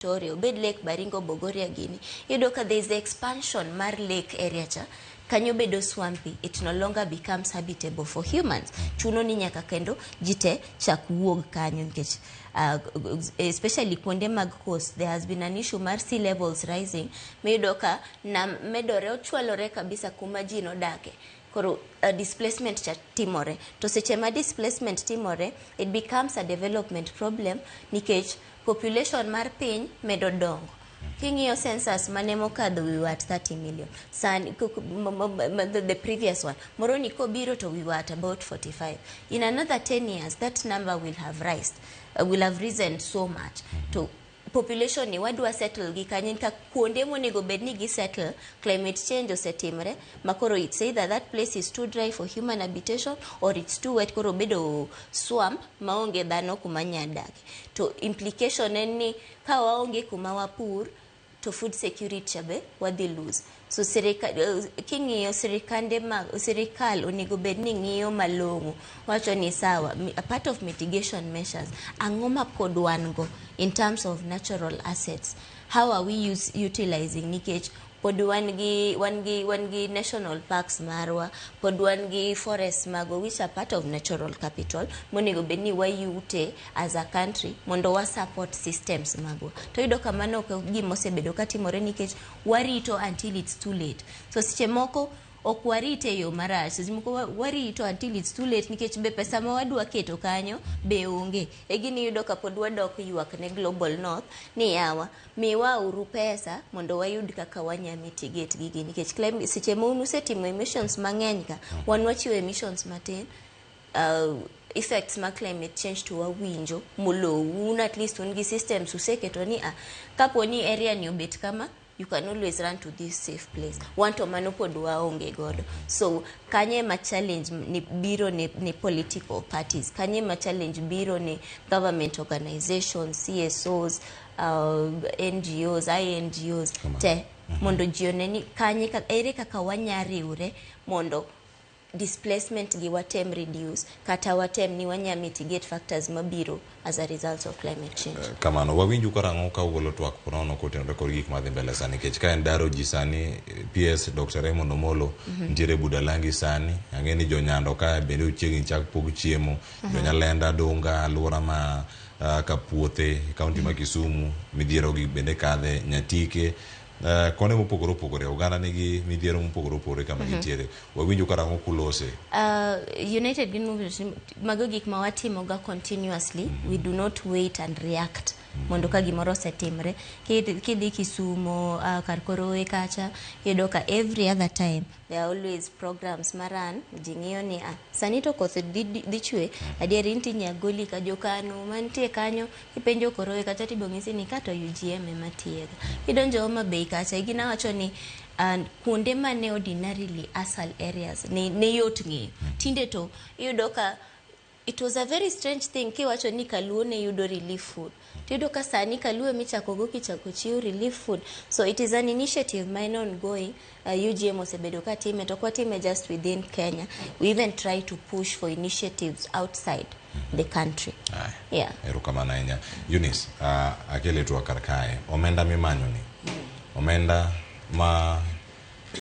Victoria, obed Lake Baringo, Bogoria, Guinea. Yudoka there is the expansion mar lake area cha. Kanyo bedo swampy, it no longer becomes habitable for humans. Chuno ni nyaka kendo jite chak wuog kanyo nkech especially kuonde mag coast, there has been an issue mar sea levels rising. Yudoka na medore ochwalore kabisa kuma ji no dake. Koro displacement cha timore. To seche ma displacement timore, it becomes a development problem nikech population mar piny medo dongo. King'iyo census mane mokadho we were at 30 million. The previous one. Moroni kobiro to we were at about 45. In another 10 years, that number will have risen so much. To population ni wadwa settle gi kanyin ka kuonde monego bedni gi settle, climate change osetimre makoro it's either that place is too dry for human habitation or it's too wet koro bedo swamp maonge dhano kuma nyadake. To implication en ni ka waonge kuma wapur to food security chabe wadhi lose. So king'iyo sirikal onego bedni ng'iyo malong'o wacho ni sawa a part of mitigation measures ang'o ma pod wan go in terms of natural assets, how are we utilizing nikech pod wan gi national parks marwa, pod wan gi forests mago which are part of natural capital monego bedni wayute as a country mondo wa support systems mago. To yudo kamano ok gima osebedo katimore nikech warito until it's too late. So seche moko ok warite yo marach, seche moko warito until it's too late nikech be pesa ma wadwa keto kanyo be onge. Gini yudo ka pod wadok ywak ne Global North ni yawa miwa uru pesa mondo wayud kaka wanya mitigate gigi nikech seche ma usetimo emissions mang'eny ka wan wachiwo emissions matin. Effects ma climate change to wawinjo mulo at least ungi systems useketo ni kapo ni area ni obet kama you can always run to this safe place. Want to manopod waonge godo. So kanye ma challenge ni biro ni political parties. Kanye ma challenge biro ni government organizations, CSOs, NGOs, INGOs te mondo jione ni kanye ere kaka wanyariure mondo displacement gi watem reduce kata watem ni wanya mitigate factors mabiro as a result of climate change. Kamano wawinju karango ka ugolo twak prono kotenore kod gik madhi mbele sani kech ka en daro ji sani PS Dr. Raymond Omolo ntiere Budalangi sani ang'eni jonyando ka bende uchiegni chak pog chiemo jonyalenda donga alwora ma kapuothe kaunti ma Kisumu midhiero gi bende kadhe Nyatike kone mopogore opogore oganda nigi midhiero mopogore opogore kama gintiere wawinjo karango kulose. United Green Movement mago gik ma watimo ga continuously. We do not wait and react mondo ka gimoro setimre kidhi Kisumo Karkoroe kacha yudo ka every other time there are always programs maran jing'iyo ni sanito koth dhi chwe adieri inti nyagoli ka jokano mantie kanyo ipenjo Koroe kacha tibong'isi ni kato UGM ematiega idonjo Homa Bay kacha igina wacho ni kuonde mane ordinarily asal areas ne yot ng'eyo tinde to yudo ka it was a very strange thing kiwacho ni Kaluo ne yudo relief food. Tido ka sani Kaluo michako go kichako chiu relief food. So it is an initiative mine ongoing. UGM osebedo ka time to kwa time just within Kenya. We even try to push for initiatives outside the country. Yeah. Erukamana enya. Eunice, akele tu akarkae. Omenda mimanyo ni. Omenda ma